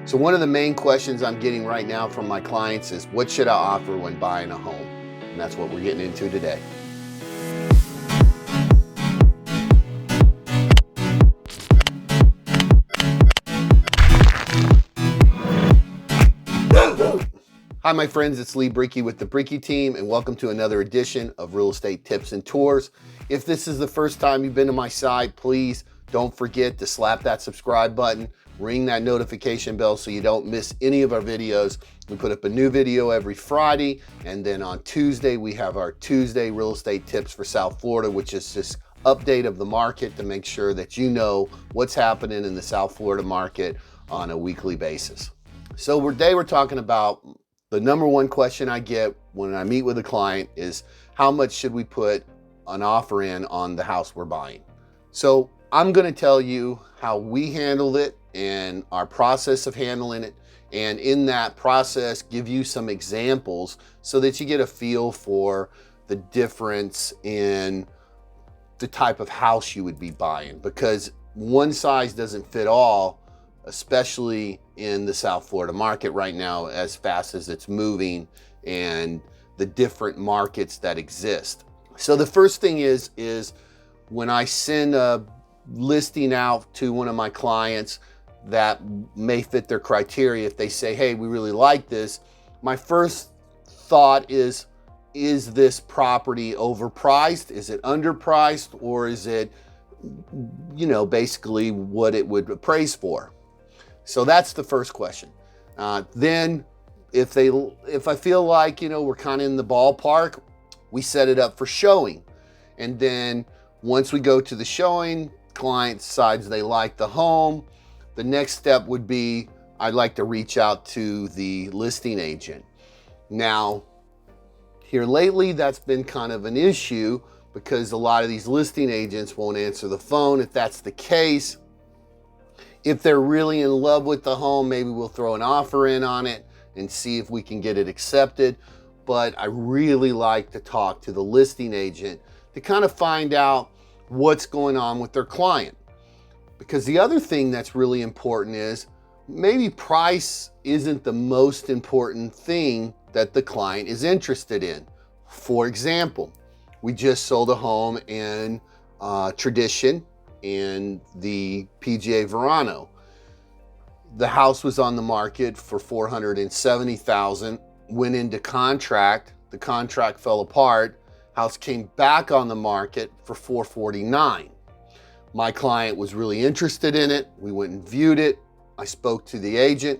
So one of the main questions I'm getting right now from my clients is, what should I offer when buying a home? And that's what we're getting into today. Hi, my friends, it's Lee Brickey with the Brickey team, and welcome to another edition of Real Estate Tips and Tours. If this is the first time you've been to my site, please don't forget to slap that subscribe button, ring that notification bell so you don't miss any of our videos. We put up a new video every Friday, and then on Tuesday, we have our Tuesday Real Estate Tips for South Florida, which is just update of the market to make sure that you know what's happening in the South Florida market on a weekly basis. So today we're talking about the number one question I get when I meet with a client is, how much should we put an offer in on the house we're buying? So I'm going to tell you how we handled it and our process of handling it, and in that process give you some examples so that you get a feel for the difference in the type of house you would be buying, because one size doesn't fit all, especially in the South Florida market right now, as fast as it's moving and the different markets that exist. So the first thing is when I send a listing out to one of my clients that may fit their criteria, if they say, hey, we really like this, my first thought is this property overpriced? Is it underpriced? Or is it, basically what it would appraise for? So that's the first question. Then if I feel like, we're kind of in the ballpark, we set it up for showing. And then once we go to the showing, client decides they like the home. The next step would be, I'd like to reach out to the listing agent. Now, here lately, that's been kind of an issue because a lot of these listing agents won't answer the phone. If that's the case, if they're really in love with the home, maybe we'll throw an offer in on it and see if we can get it accepted. But I really like to talk to the listing agent to kind of find out what's going on with their client. Because the other thing that's really important is maybe price isn't the most important thing that the client is interested in. For example, we just sold a home in Tradition in the PGA Verano. The house was on the market for $470,000, went into contract, the contract fell apart, house came back on the market for $449,000. My client was really interested in it. We went and viewed it. I spoke to the agent.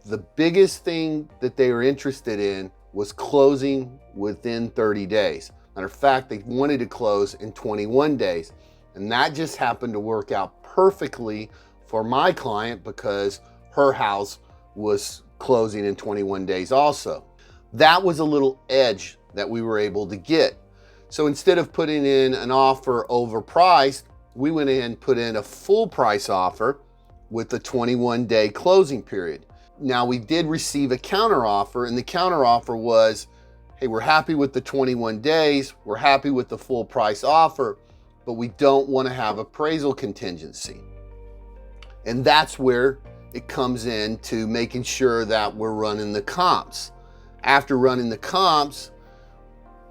The biggest thing that they were interested in was closing within 30 days. Matter of fact, they wanted to close in 21 days. And that just happened to work out perfectly for my client because her house was closing in 21 days also. That was a little edge that we were able to get. So instead of putting in an offer overpriced, we went in and put in a full price offer with a 21-day closing period. Now, we did receive a counteroffer, and the counteroffer was, hey, we're happy with the 21 days, we're happy with the full price offer, but we don't want to have appraisal contingency. And that's where it comes in to making sure that we're running the comps. After running the comps,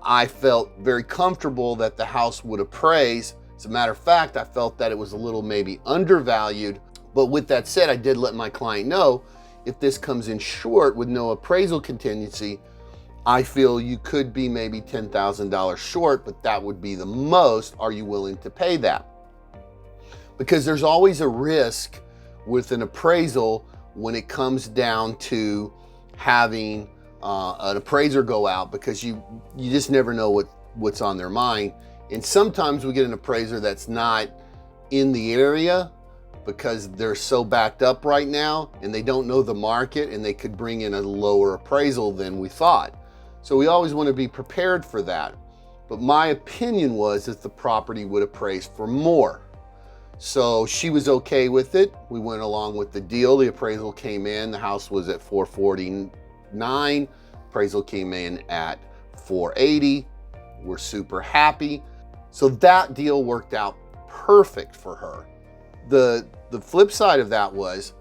I felt very comfortable that the house would appraise. As a matter of fact, I felt that it was a little maybe undervalued. But with that said, I did let my client know, if this comes in short with no appraisal contingency, I feel you could be maybe $10,000 short, but that would be the most. Are you willing to pay that? Because there's always a risk with an appraisal when it comes down to having an appraiser go out, because you just never know what's on their mind. And sometimes we get an appraiser that's not in the area because they're so backed up right now and they don't know the market, and they could bring in a lower appraisal than we thought. So we always want to be prepared for that. But my opinion was that the property would appraise for more. So she was okay with it. We went along with the deal. The appraisal came in. The house was at $449,000. Appraisal came in at $480,000. We're super happy. So that deal worked out perfect for her. The flip side of that was,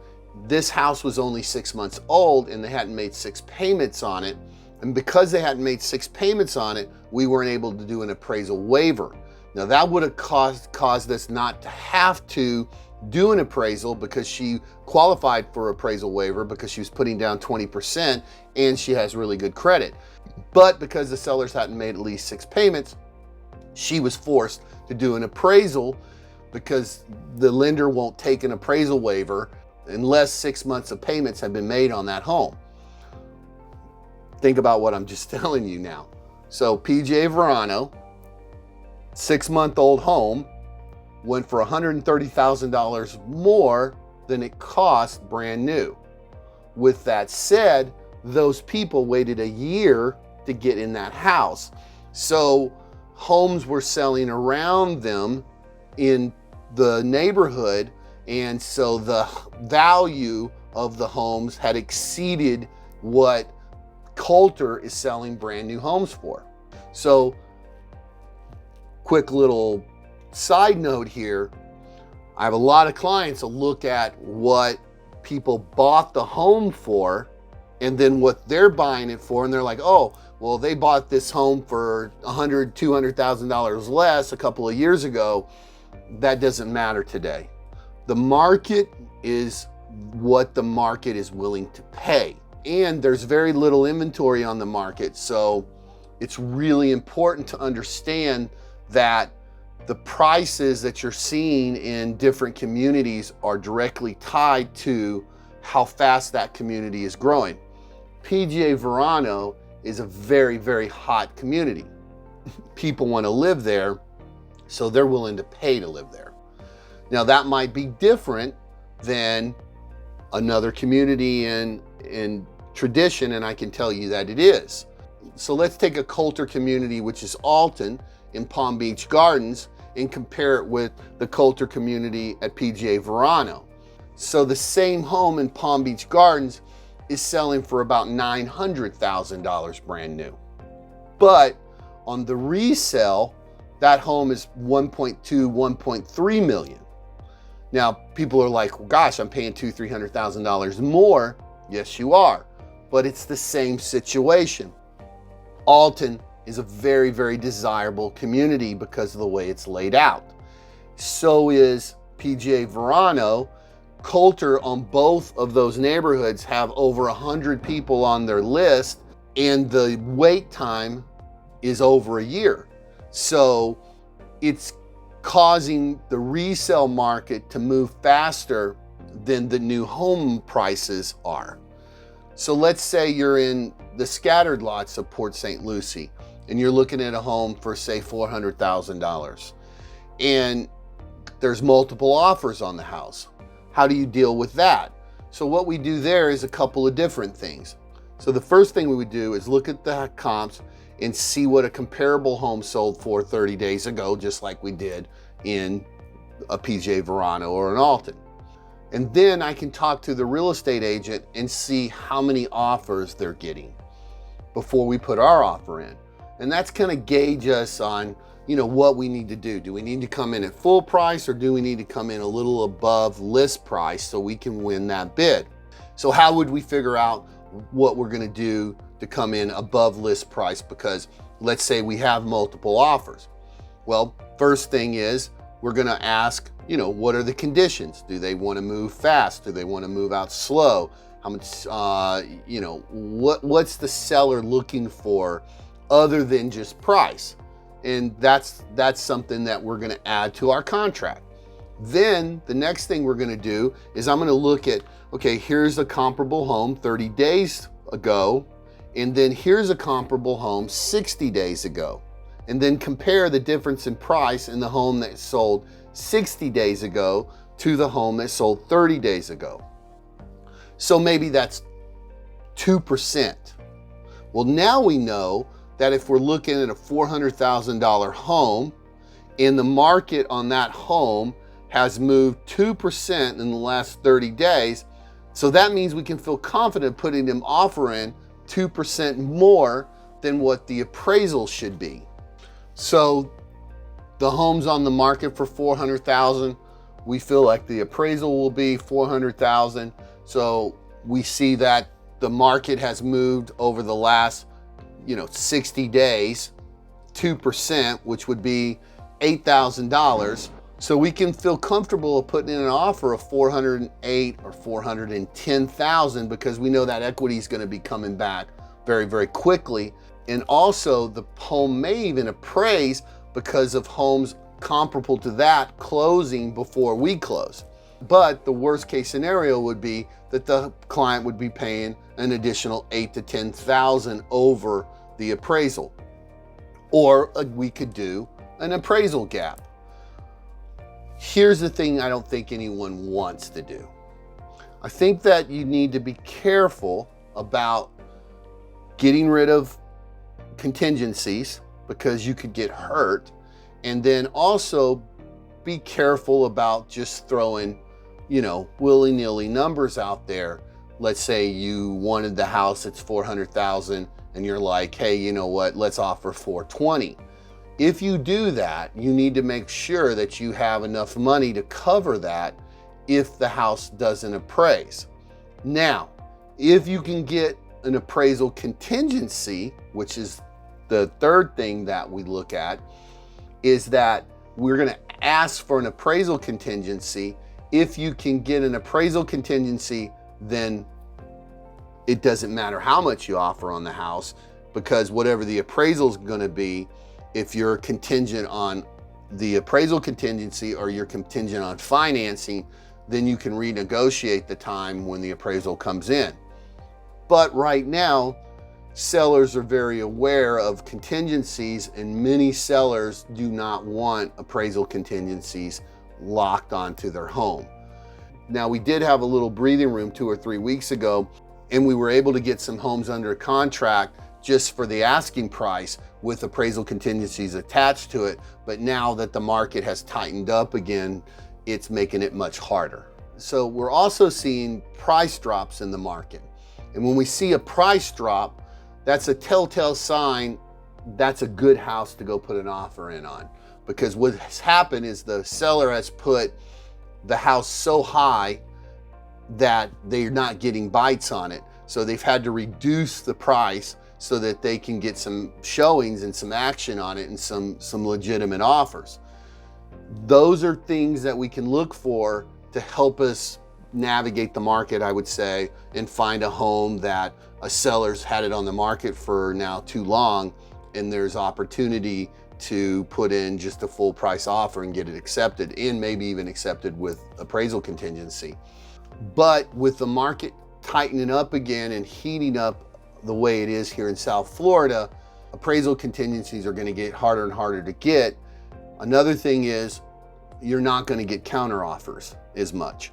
this house was only 6 months old and they hadn't made 6 payments on it. And because they hadn't made 6 payments on it, we weren't able to do an appraisal waiver. Now that would have caused us not to have to do an appraisal because she qualified for appraisal waiver because she was putting down 20% and she has really good credit. But because the sellers hadn't made at least 6 payments, she was forced to do an appraisal because the lender won't take an appraisal waiver unless 6 months of payments have been made on that home. Think about what I'm just telling you now. So PGA Verano, 6-month-old home, went for $130,000 more than it cost brand new. With that said, those people waited a year to get in that house. So homes were selling around them in the neighborhood, and so the value of the homes had exceeded what Coulter is selling brand new homes for. So quick little side note here, I have a lot of clients that look at what people bought the home for and then what they're buying it for, and they're like, oh, well, they bought this home for $100,000, $200,000 less a couple of years ago. That doesn't matter today. The market is what the market is willing to pay. And there's very little inventory on the market. So it's really important to understand that the prices that you're seeing in different communities are directly tied to how fast that community is growing. PGA Verano is a very, very hot community. People want to live there, so they're willing to pay to live there. Now that might be different than another community in tradition, and I can tell you that it is. So let's take a Coulter community, which is Alton in Palm Beach Gardens, and compare it with the Coulter community at PGA Verano. So the same home in Palm Beach Gardens is selling for about $900,000 brand new. But on the resale, that home is 1.2, 1.3 million. Now, people are like, well, gosh, I'm paying $200,000, $300,000 more. Yes, you are, but it's the same situation. Alton is a very, very desirable community because of the way it's laid out. So is PGA Verano. Coulter on both of those neighborhoods have over 100 people on their list, and the wait time is over a year. So it's causing the resale market to move faster than the new home prices are. So let's say you're in the scattered lots of Port St. Lucie and you're looking at a home for say $400,000 and there's multiple offers on the house. How do you deal with that? So what we do there is a couple of different things. So the first thing we would do is look at the comps and see what a comparable home sold for 30 days ago, just like we did in a PGA Verano or an Alton. And then I can talk to the real estate agent and see how many offers they're getting before we put our offer in. And that's going to gauge us on, what we need to do. Do we need to come in at full price, or do we need to come in a little above list price so we can win that bid? So how would we figure out what we're going to do to come in above list price? Because let's say we have multiple offers. Well, first thing is we're going to ask, what are the conditions? Do they want to move fast? Do they want to move out slow? How much, what's the seller looking for other than just price? And that's something that we're going to add to our contract. Then the next thing we're going to do is I'm going to look at, okay, here's a comparable home 30 days ago, and then here's a comparable home 60 days ago. And then compare the difference in price in the home that sold 60 days ago to the home that sold 30 days ago. So maybe that's 2%. Well, now we know that if we're looking at a $400,000 home and the market on that home has moved 2% in the last 30 days, so that means we can feel confident putting them offer in 2% more than what the appraisal should be. So the home's on the market for $400,000. We feel like the appraisal will be $400,000. So we see that the market has moved over the last 60 days, 2%, which would be $8,000. So we can feel comfortable putting in an offer of $408,000 or $410,000 because we know that equity is going to be coming back very, very quickly. And also the home may even appraise because of homes comparable to that closing before we close. But the worst case scenario would be that the client would be paying an additional $8,000 to $10,000 over the appraisal. Or we could do an appraisal gap. Here's the thing I don't think anyone wants to do. I think that you need to be careful about getting rid of contingencies because you could get hurt. And then also be careful about just throwing, willy-nilly numbers out there. Let's say you wanted the house, it's $400,000, and you're like, hey, you know what, let's offer $420,000. If you do that, you need to make sure that you have enough money to cover that if the house doesn't appraise. Now, if you can get an appraisal contingency, which is the third thing that we look at, is that we're going to ask for an appraisal contingency. If you can get an appraisal contingency, then it doesn't matter how much you offer on the house, because whatever the appraisal is going to be, if you're contingent on the appraisal contingency or you're contingent on financing, then you can renegotiate the time when the appraisal comes in. But right now, sellers are very aware of contingencies, and many sellers do not want appraisal contingencies locked onto their home. Now, we did have a little breathing room 2 or 3 weeks ago, and we were able to get some homes under contract just for the asking price with appraisal contingencies attached to it. But now that the market has tightened up again, it's making it much harder. So we're also seeing price drops in the market. And when we see a price drop, that's a telltale sign that's a good house to go put an offer in on. Because what has happened is the seller has put the house so high that they're not getting bites on it. So they've had to reduce the price so that they can get some showings and some action on it and some legitimate offers. Those are things that we can look for to help us navigate the market, I would say, and find a home that a seller's had it on the market for now too long, and there's opportunity to put in just a full price offer and get it accepted, and maybe even accepted with appraisal contingency. But with the market tightening up again and heating up the way it is here in South Florida, appraisal contingencies are going to get harder and harder to get. Another thing is you're not going to get counter offers as much.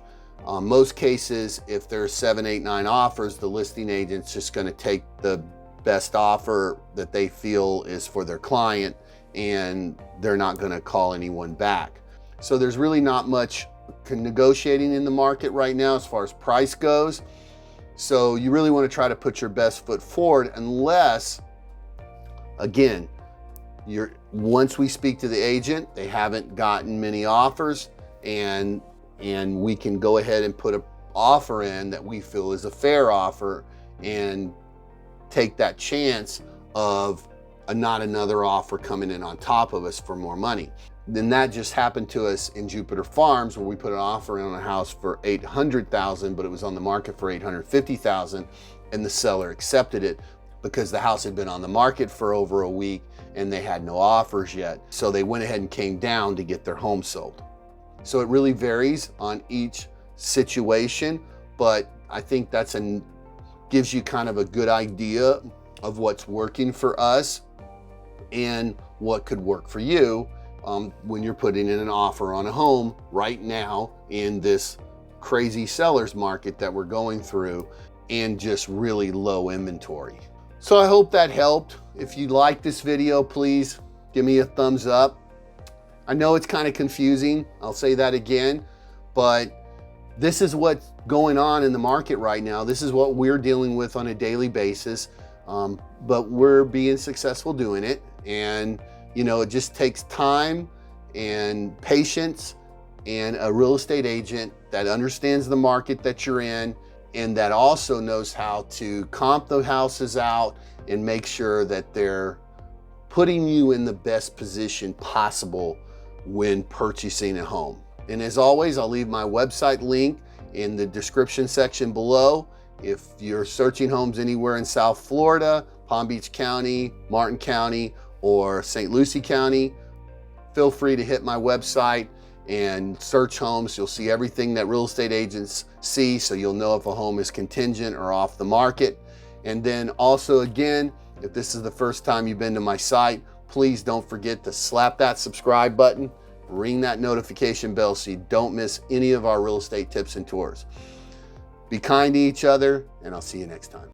Most cases, if there's 7, 8, 9 offers, the listing agent's just going to take the best offer that they feel is for their client, and they're not going to call anyone back. So there's really not much negotiating in the market right now as far as price goes. So you really want to try to put your best foot forward, unless, again, once we speak to the agent, they haven't gotten many offers, and we can go ahead and put an offer in that we feel is a fair offer and take that chance of not another offer coming in on top of us for more money. Then that just happened to us in Jupiter Farms, where we put an offer in on a house for $800,000, but it was on the market for $850,000, and the seller accepted it because the house had been on the market for over a week and they had no offers yet. So they went ahead and came down to get their home sold. So it really varies on each situation, but I think gives you kind of a good idea of what's working for us and what could work for you when you're putting in an offer on a home right now in this crazy seller's market that we're going through, and just really low inventory. So I hope that helped. If you like this video, please give me a thumbs up. I know it's kind of confusing, I'll say that again, but this is what's going on in the market right now. This is what we're dealing with on a daily basis, but we're being successful doing it. And it just takes time and patience and a real estate agent that understands the market that you're in and that also knows how to comp the houses out and make sure that they're putting you in the best position possible when purchasing a home. And as always, I'll leave my website link in the description section below. If you're searching homes anywhere in South Florida, Palm Beach County, Martin County, or St. Lucie County, feel free to hit my website and search homes. You'll see everything that real estate agents see, so you'll know if a home is contingent or off the market. And then also, again, if this is the first time you've been to my site, please don't forget to slap that subscribe button, ring that notification bell so you don't miss any of our real estate tips and tours. Be kind to each other, and I'll see you next time.